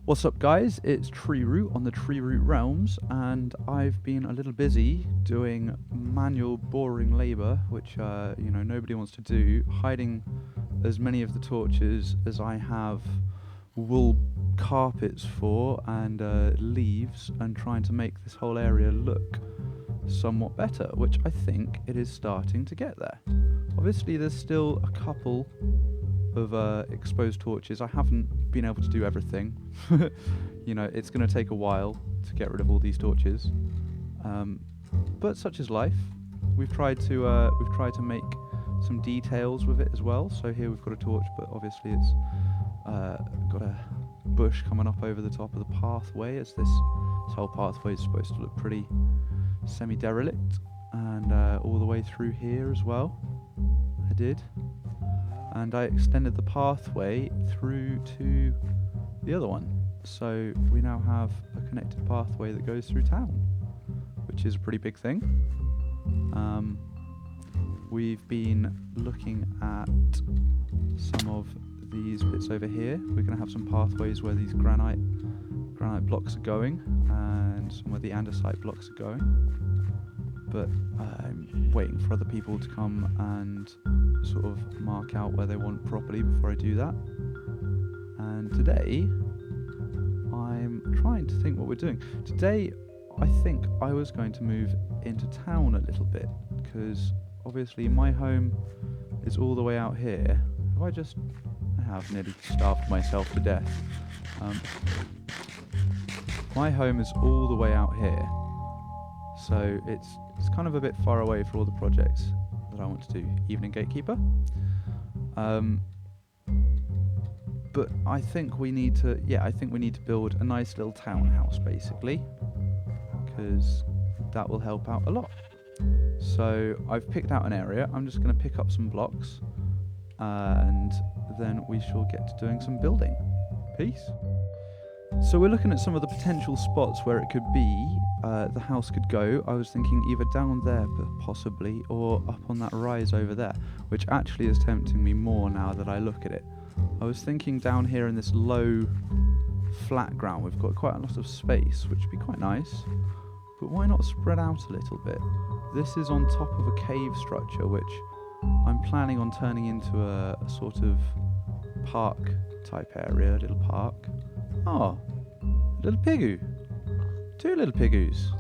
What's up guys, it's TreeRoot on the TreeRoot Realms, and I've been a little busy doing manual boring labour, which nobody wants to do, hiding as many of the torches as I have wool carpets for and leaves, and trying to make this whole area look somewhat better, which I think it is starting to get there. Obviously there's still a couple of exposed torches. I haven't been able to do everything. It's going to take a while to get rid of all these torches, but such is life. We've tried to make some details with it as well. So here we've got a torch, but obviously it's got a bush coming up over the top of the pathway, as this whole pathway is supposed to look pretty semi-derelict, and all the way through here as well. I did. And I extended the pathway through to the other one. So we now have a connected pathway that goes through town, which is a pretty big thing. We've been looking at some of these bits over here. We're going to have some pathways where these granite blocks are going, and some where the andesite blocks are going. But I'm waiting for other people to come and sort of mark out where they want properly before I do that. And today I'm trying to think what we're doing. Today I think I was going to move into town a little bit, because obviously my home is all the way out here. I have nearly starved myself to death. My home is all the way out here, so it's kind of a bit far away for all the projects that I want to do. Evening Gatekeeper. But I think we need to build a nice little townhouse, basically, because that will help out a lot. So I've picked out an area. I'm just going to pick up some blocks, and then we shall get to doing some building. Peace. So we're looking at some of the potential spots where it could be, the house could go. I was thinking either down there possibly, or up on that rise over there, which actually is tempting me more now that I look at it. I was thinking down here in this low flat ground we've got quite a lot of space, which would be quite nice, but why not spread out a little bit? This is on top of a cave structure, which I'm planning on turning into a sort of park type area, a little park. Oh, little pigoo. 2 little pigoos.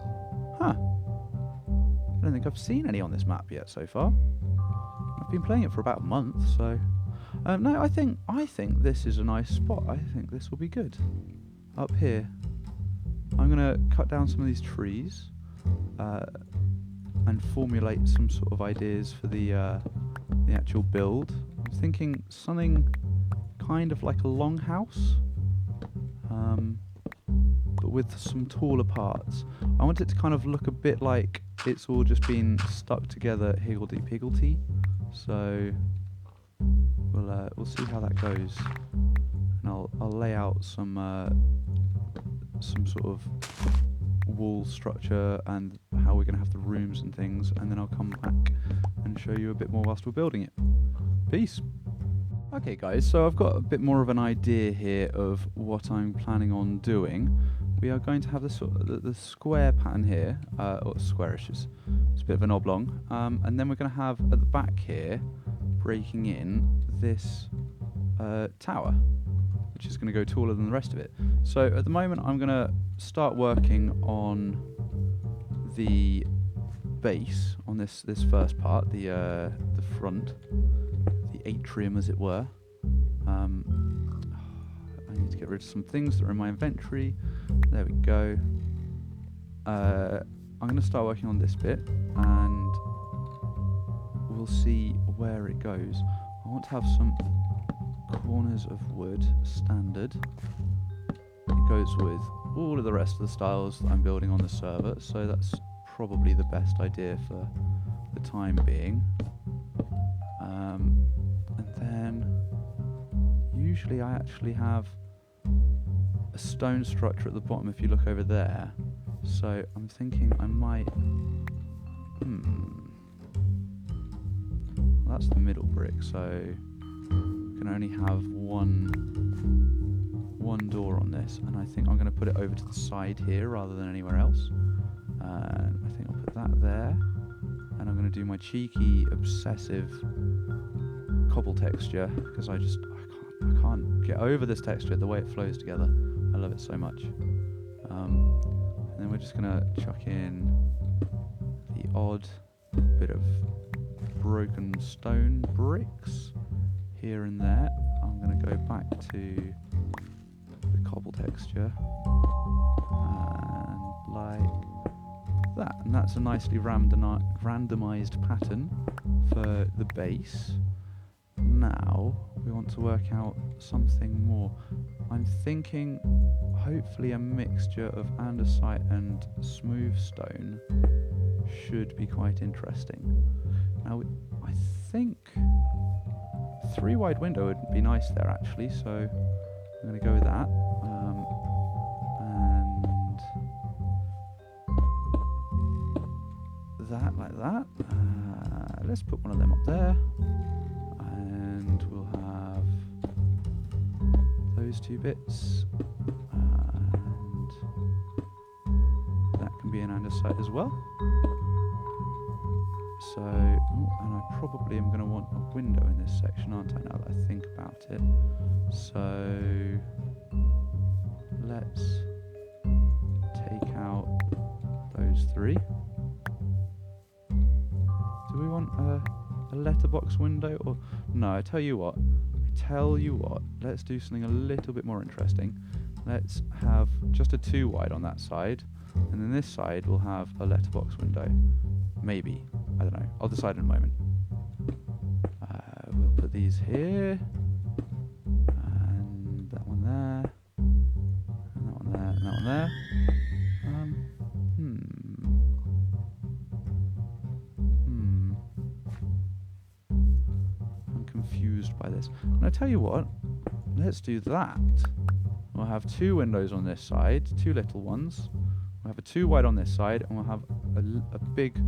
Huh. I don't think I've seen any on this map yet so far. I've been playing it for about a month, so... no, I think this is a nice spot. I think this will be good. Up here. I'm going to cut down some of these trees, and formulate some sort of ideas for the actual build. I'm thinking something kind of like a longhouse, but with some taller parts. I want it to kind of look a bit like it's all just been stuck together higgledy-piggledy. So we'll see how that goes, and I'll lay out some sort of wall structure and how we're going to have the rooms and things, and then I'll come back and show you a bit more whilst we're building it. Peace. Okay guys, so I've got a bit more of an idea here of what I'm planning on doing. We are going to have the square pattern here, or squarish, it's a bit of an oblong, and then we're going to have at the back here, breaking in, this tower, which is going to go taller than the rest of it. So at the moment I'm going to start working on the base, on this first part, the front, the atrium as it were. I need to get rid of some things that are in my inventory. There we go. I'm going to start working on this bit, and we'll see where it goes. I want to have some corners of wood, standard. It goes with all of the rest of the styles that I'm building on the server, so that's probably the best idea for the time being. And then usually I actually have a stone structure at the bottom if you look over there, so I'm thinking I might... Well, that's the middle brick, so can only have one one door on this, and I think I'm going to put it over to the side here rather than anywhere else. And I think I'll put that there, and I'm going to do my cheeky, obsessive cobble texture because I can't get over this texture, the way it flows together. I love it so much. And then we're just going to chuck in the odd bit of broken stone bricks here and there. I'm going to go back to the cobble texture and like that, and that's a nicely randomized pattern for the base. Now we want to work out something more. I'm thinking hopefully a mixture of andesite and smooth stone should be quite interesting. Now I think 3 wide window would be nice there actually, so I'm going to go with that. And that like that. Let's put one of them up there, and we'll have those 2 bits, and that can be an andesite as well. So, and I probably am going to want a window in this section, aren't I, now that I think about it. So, let's take out those 3. Do we want a letterbox window? Or no, I tell you what, let's do something a little bit more interesting. Let's have just a 2 wide on that side, and then this side we'll have a letterbox window. Maybe. I don't know. I'll decide in a moment. We'll put these here, and that one there, and that one there, and that one there. I'm confused by this. And I tell you what, let's do that. We'll have 2 windows on this side, 2 little ones. We'll have a 2 wide on this side, and we'll have a big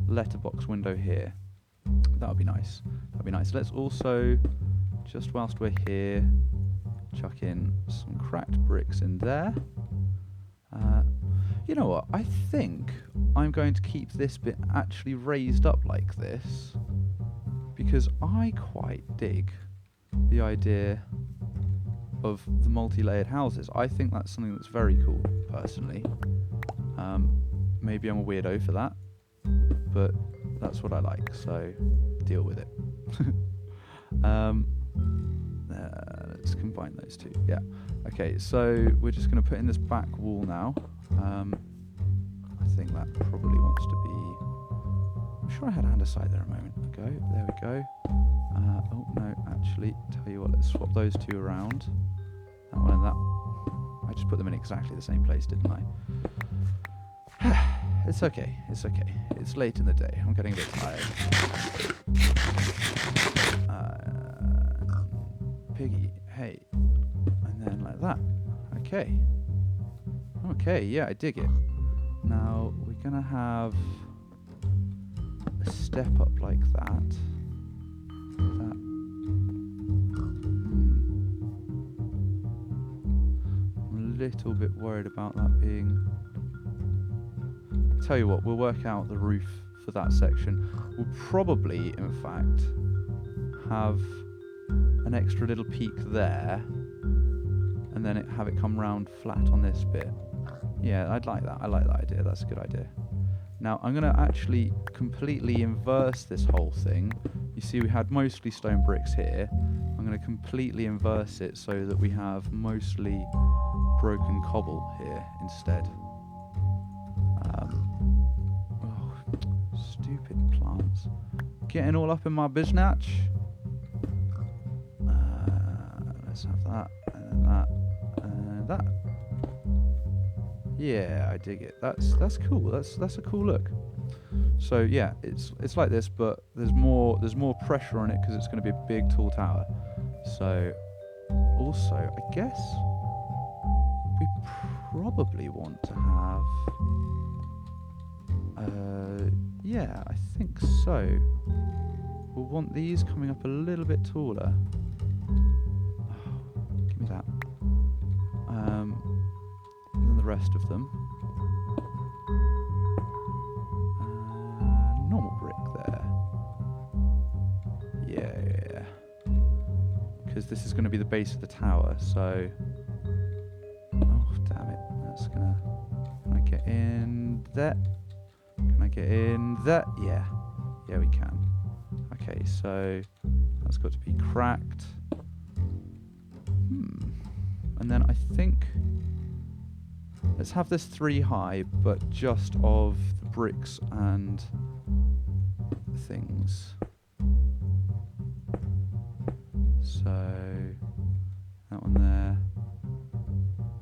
letterbox window here. That'll be nice. That'll be nice. Let's also, just whilst we're here, chuck in some cracked bricks in there. You know what? I think I'm going to keep this bit actually raised up like this because I quite dig the idea of the multi-layered houses. I think that's something that's very cool, personally. Maybe I'm a weirdo for that, but that's what I like, so deal with it. Let's combine those 2. Yeah. Okay, so we're just going to put in this back wall now. I think that probably wants to be... I'm sure I had andesite there a moment ago. There we go. Oh, no, actually, tell you what, let's swap those 2 around. That one and that. I just put them in exactly the same place, didn't I? It's okay, it's okay. It's late in the day. I'm getting a bit tired. Piggy, hey. And then like that. Okay. Okay, yeah, I dig it. Now, we're going to have a step up like that. I'm a little bit worried about that being... Tell you what, we'll work out the roof for that section. We'll probably, in fact, have an extra little peak there, and then have it come round flat on this bit. Yeah, I'd like that. I like that idea. That's a good idea. Now, I'm going to actually completely inverse this whole thing. You see, we had mostly stone bricks here. I'm going to completely inverse it so that we have mostly broken cobble here instead. Stupid plants. Getting all up in my biznatch. Let's have that, and then that, and that. Yeah, I dig it. That's cool. That's a cool look. So yeah, it's like this, but there's more pressure on it because it's going to be a big tall tower. So also, I guess we probably want to have. Yeah, I think so. We'll want these coming up a little bit taller. Oh, give me that. than the rest of them. Normal brick there. Yeah. Because this is going to be the base of the tower, so... Oh, damn it. That's going to... Can I get in there? Can I get in there? Yeah. Yeah, we can. Okay, so... That's got to be cracked. And then I think... Let's have this 3 high, but just of the bricks and things. So that one there.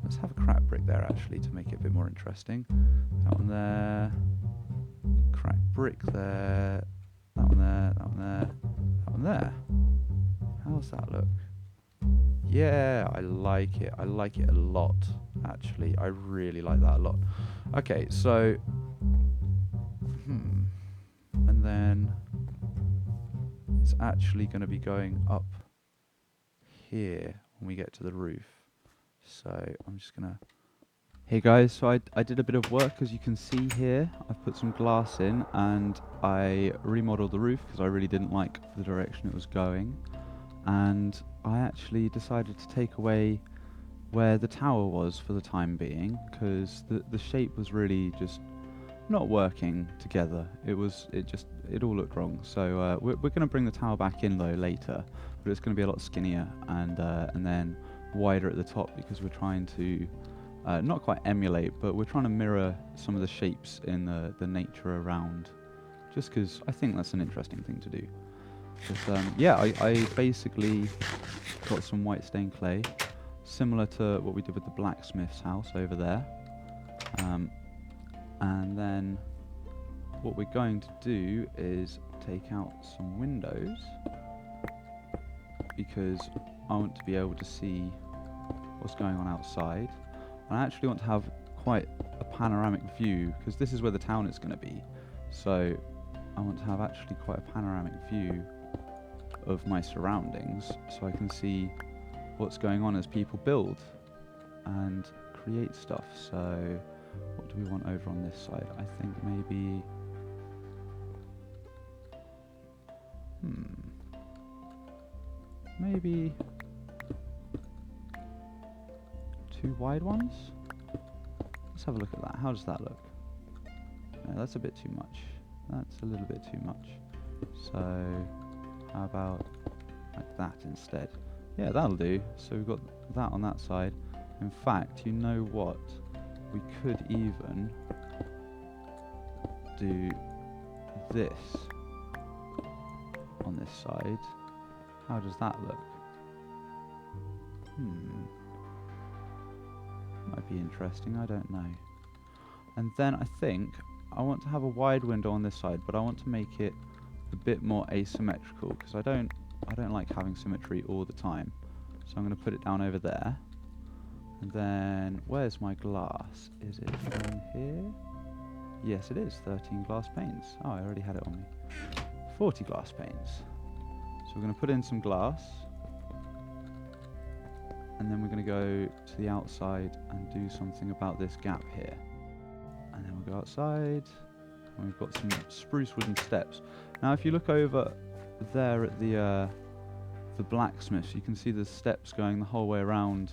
Let's have a cracked brick there actually to make it a bit more interesting. That one there. Cracked brick there. That one there. That one there. That one there. How's that look? Yeah, I like it. I like it a lot, actually. I really like that a lot. Okay, so... And then... It's actually going to be going up here when we get to the roof. So, I'm just going to... Hey guys, so I did a bit of work, as you can see here. I've put some glass in, and I remodeled the roof, because I really didn't like the direction it was going. And I actually decided to take away where the tower was for the time being, because the shape was really just not working together. It all looked wrong. So we're going to bring the tower back in though later, but it's going to be a lot skinnier and then wider at the top, because we're trying to not quite emulate, but we're trying to mirror some of the shapes in the nature around, just because I think that's an interesting thing to do. But, yeah, I basically got some white stained clay, similar to what we did with the blacksmith's house over there. And then what we're going to do is take out some windows, because I want to be able to see what's going on outside. And I actually want to have quite a panoramic view, because this is where the town is going to be. So I want to have actually quite a panoramic view of my surroundings, so I can see what's going on as people build and create stuff. So what do we want over on this side? I think maybe maybe 2 wide ones. Let's have a look at that. How does that look? No, that's a bit too much. That's a little bit too much. So how about like that instead? Yeah, that'll do. So we've got that on that side. In fact, you know what? We could even do this on this side. How does that look? Might be interesting, I don't know. And then I think I want to have a wide window on this side, but I want to make it a bit more asymmetrical, because I don't like having symmetry all the time. So I'm going to put it down over there. And then where's my glass? Is it in here? Yes, it is. 13 glass panes. Oh, I already had it on me. 40 glass panes. So we're going to put in some glass, and then we're going to go to the outside and do something about this gap here. And then we'll go outside, and we've got some spruce wooden steps. Now, if you look over there at the blacksmiths, you can see the steps going the whole way around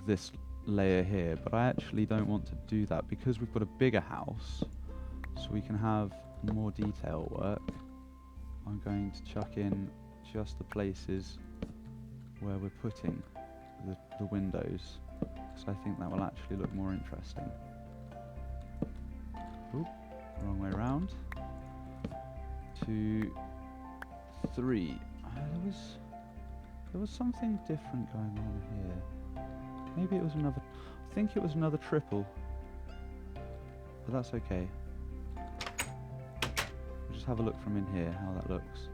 this layer here. But I actually don't want to do that, because we've got a bigger house, so we can have more detail work. I'm going to chuck in just the places where we're putting the windows, because I think that will actually look more interesting. Oop, wrong way around. 2, 3. There was something different going on here. Maybe it was another... I think it was another triple. But that's okay. We'll just have a look from in here, how that looks.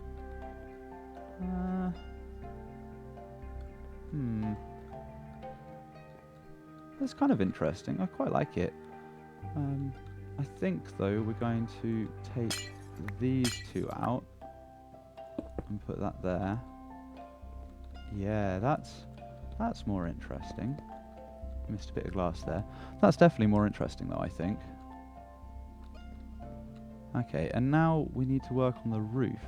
That's kind of interesting. I quite like it. I think, though, we're going to take these 2 out and put that there. Yeah, that's more interesting. missed a bit of glass there. That's definitely more interesting though, I think. Okay, and now we need to work on the roof.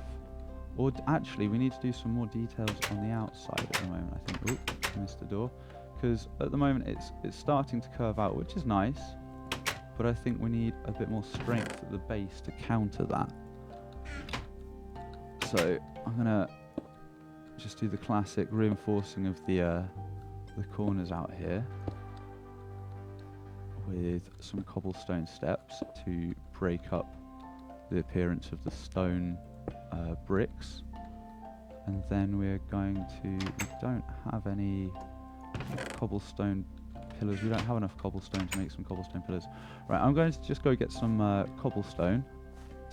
Or actually, we need to do some more details on the outside at the moment, I think. Oop, missed the door. Because at the moment it's starting to curve out, which is nice. But I think we need a bit more strength at the base to counter that. So I'm going to just do the classic reinforcing of the corners out here with some cobblestone steps to break up the appearance of the stone bricks. And then we're going to, we don't have any cobblestone pillars. We don't have enough cobblestone to make some cobblestone pillars. Right, I'm going to just go get some cobblestone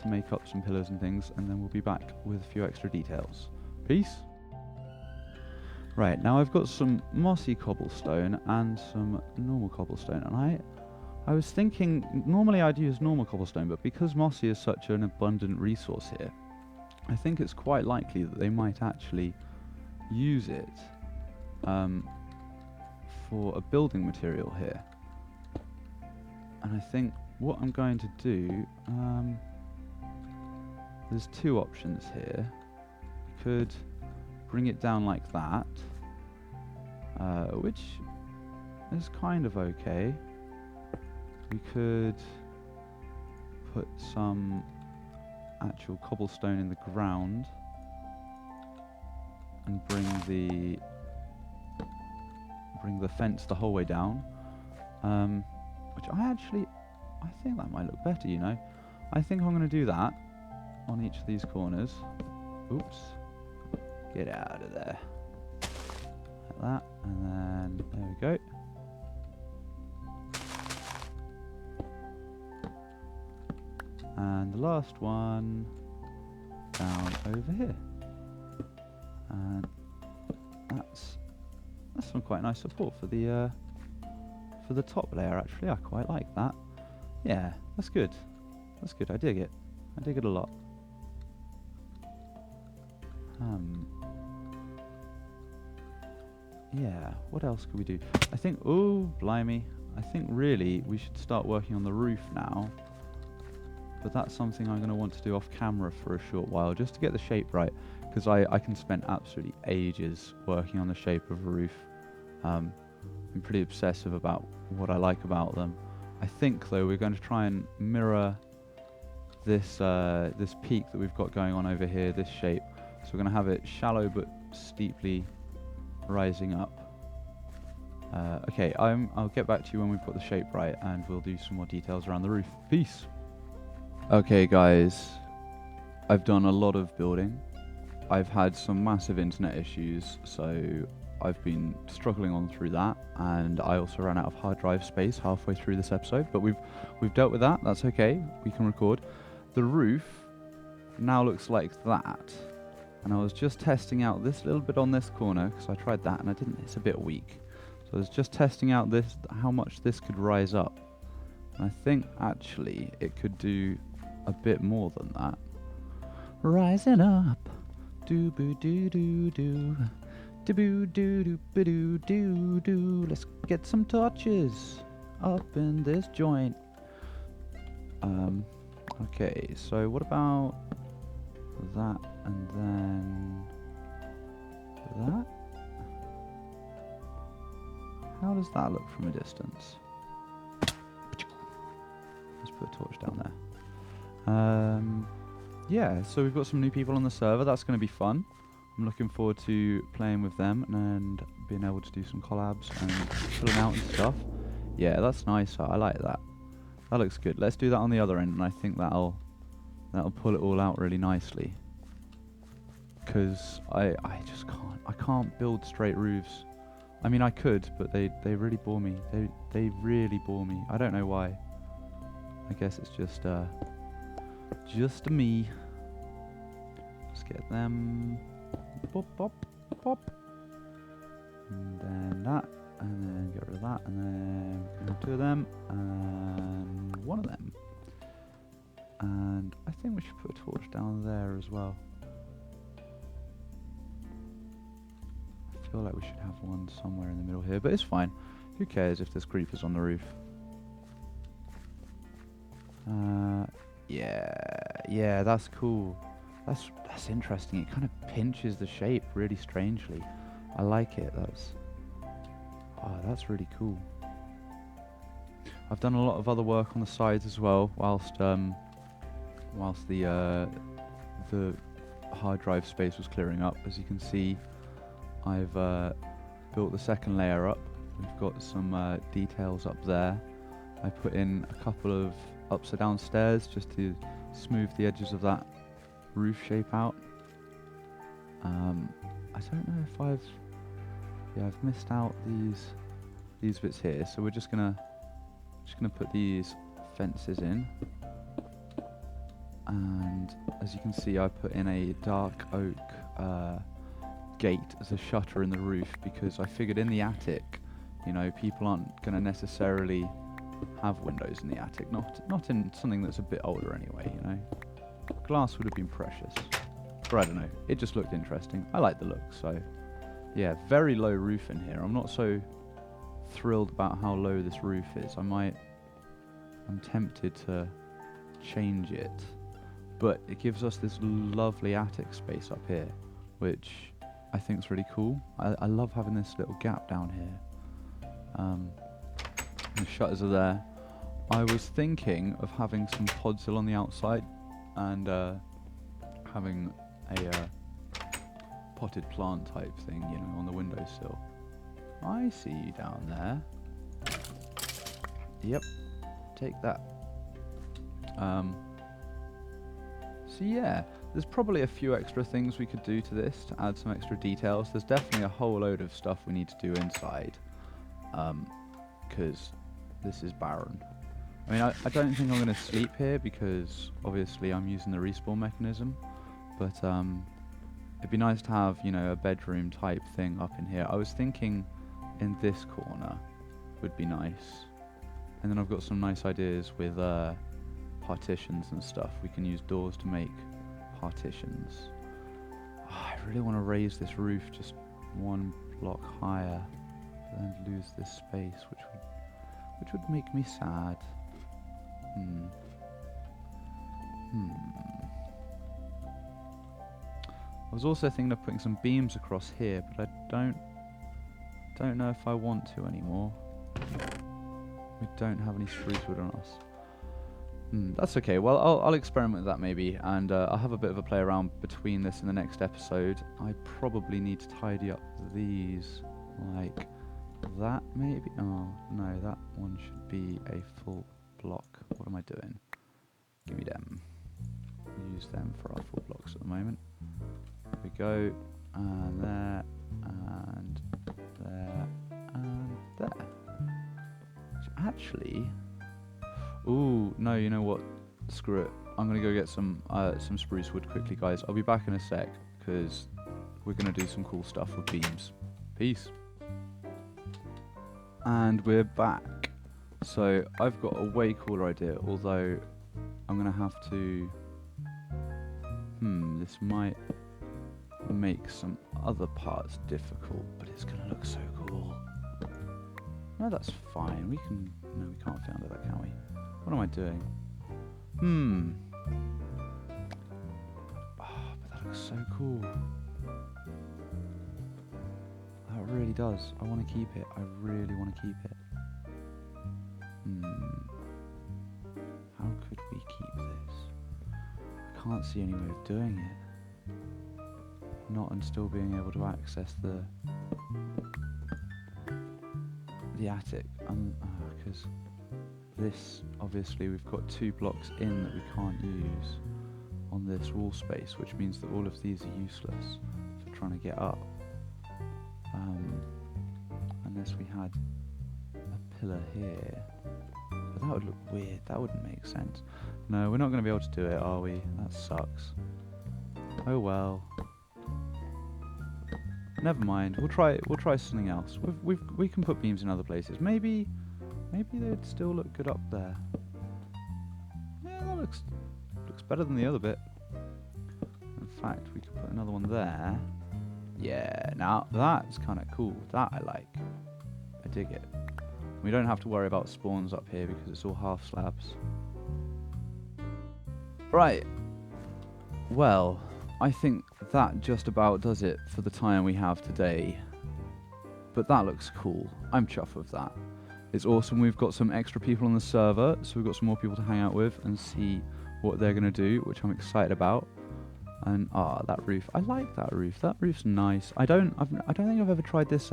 to make up some pillars and things, and then we'll be back with a few extra details. Peace. Right, now I've got some mossy cobblestone and some normal cobblestone, and I was thinking normally I'd use normal cobblestone, but because mossy is such an abundant resource here, I think it's quite likely that they might actually use it for a building material here. And I think what I'm going to do, there's two options here. We could bring it down like that, which is kind of okay. We could put some actual cobblestone in the ground and bring the fence the whole way down, which I think that might look better, you know. I think I'm going to do that on each of these corners. Oops. Get out of there. Like that, and then there we go. And the last one down over here. And that's some quite nice support for the top layer, actually. I quite like that. Yeah, that's good. That's good. I dig it. I dig it a lot. Yeah, what else could we do? I think, oh, blimey. I think really we should start working on the roof now. But that's something I'm going to want to do off camera for a short while, just to get the shape right. Because I can spend absolutely ages working on the shape of a roof. I'm pretty obsessive about what I like about them. I think, though, we're going to try and mirror this this peak that we've got going on over here, this shape. So we're going to have it shallow but steeply rising up. Okay, I'll get back to you when we've got the shape right, and we'll do some more details around the roof. Peace! Okay, guys, I've done a lot of building. I've had some massive internet issues, so I've been struggling on through that, and I also ran out of hard drive space halfway through this episode, but we've dealt with that. That's okay. We can record. The roof now looks like that, and I was just testing out this little bit on this corner because I tried that and I didn't. It's a bit weak, so I was just testing out this, how much this could rise up, and I think actually it could do a bit more than that. Rising up, do boo doo doo doo. Do-boo-doo-doo-ba-doo-doo-doo. Let's get some torches up in this joint. Okay, so what about that and then that? How does that look from a distance? Let's put a torch down there. Yeah, so we've got some new people on the server. That's going to be fun. I'm looking forward to playing with them and being able to do some collabs and chilling out and stuff. Yeah, that's nice. I like that. That looks good. Let's do that on the other end, and I think that'll pull it all out really nicely. Because I just can't. I can't build straight roofs. I mean, I could, but they really bore me. They really bore me. I don't know why. I guess it's just me. Just get them. Pop, pop, pop. And then that, and then get rid of that, and then two of them, and one of them. And I think we should put a torch down there as well. I feel like we should have one somewhere in the middle here, but it's fine. Who cares if there's creepers on the roof? Yeah, that's cool. That's interesting. It kind of pinches the shape really strangely. I like it. That's really cool. I've done a lot of other work on the sides as well, whilst the hard drive space was clearing up. As you can see, I've built the second layer up. We've got some details up there. I put in a couple of upside down stairs just to smooth the edges of that roof shape out. I don't know if I've missed out these bits here, so we're just gonna put these fences in. And as you can see, I put in a dark oak gate as a shutter in the roof, because I figured in the attic, you know, people aren't going to necessarily have windows in the attic, not in something that's a bit older anyway, you know. Glass would have been precious. Or I don't know, it just looked interesting. I like the look, so yeah, very low roof in here. I'm not so thrilled about how low this roof is. I'm tempted to change it, but it gives us this lovely attic space up here, which I think is really cool. I love having this little gap down here. The shutters are there. I was thinking of having some podzol on the outside and having a potted plant type thing, you know, on the windowsill. I see you down there. Yep, take that. So yeah, there's probably a few extra things we could do to this to add some extra details. There's definitely a whole load of stuff we need to do inside, because this is barren. I mean, I don't think I'm going to sleep here because obviously I'm using the respawn mechanism, but it'd be nice to have, you know, a bedroom type thing up in here. I was thinking in this corner would be nice, and then I've got some nice ideas with partitions and stuff. We can use doors to make partitions. Oh, I really want to raise this roof just one block higher and lose this space, which would make me sad. I was also thinking of putting some beams across here, but I don't know if I want to anymore. We don't have any spruce wood on us. That's okay. Well, I'll experiment with that maybe, and I'll have a bit of a play around between this and the next episode. I probably need to tidy up these like that maybe. Oh no, that one should be a full block. What am I doing? Give me them. We'll use them for our full blocks at the moment. There we go, and there, and there, and there. Which actually, ooh, no, you know what? Screw it. I'm gonna go get some spruce wood quickly, guys. I'll be back in a sec because we're gonna do some cool stuff with beams. Peace. And we're back. So I've got a way cooler idea, although I'm gonna have to. This might make some other parts difficult, but it's gonna look so cool. No, that's fine. We can. No, we can't fit under that, can we? What am I doing? Oh, but that looks so cool. That really does. I want to keep it. I really want to keep it. How could we keep this? I can't see any way of doing it. Not and still being able to access the attic. Because this, obviously, we've got 2 blocks in that we can't use on this wall space, which means that all of these are useless for trying to get up. Unless we had a pillar here. But that would look weird. That wouldn't make sense. No, we're not going to be able to do it, are we? That sucks. Oh well. Never mind. We'll try something else. We can put beams in other places. Maybe they'd still look good up there. Yeah, that looks better than the other bit. In fact, we could put another one there. Yeah, now that's kind of cool. That I like. I dig it. We don't have to worry about spawns up here because it's all half slabs. Right. Well, I think that just about does it for the time we have today. But that looks cool. I'm chuffed with that. It's awesome. We've got some extra people on the server, so we've got some more people to hang out with and see what they're going to do, which I'm excited about. And that roof. I like that roof. That roof's nice. I don't think I've ever tried this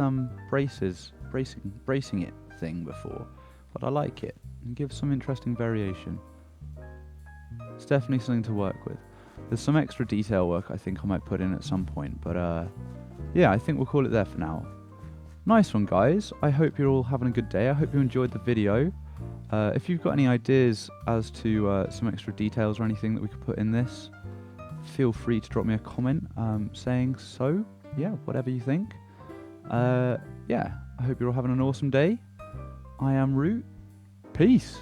bracing it thing before, but I like it. It gives some interesting variation. It's definitely something to work with. There's some extra detail work I think I might put in at some point, but yeah, I think we'll call it there for now. Nice one, guys. I hope you're all having a good day. I hope you enjoyed the video. If you've got any ideas as to some extra details or anything that we could put in this, feel free to drop me a comment saying so. Yeah, whatever you think. Yeah, I hope you're all having an awesome day. I am Root. Peace.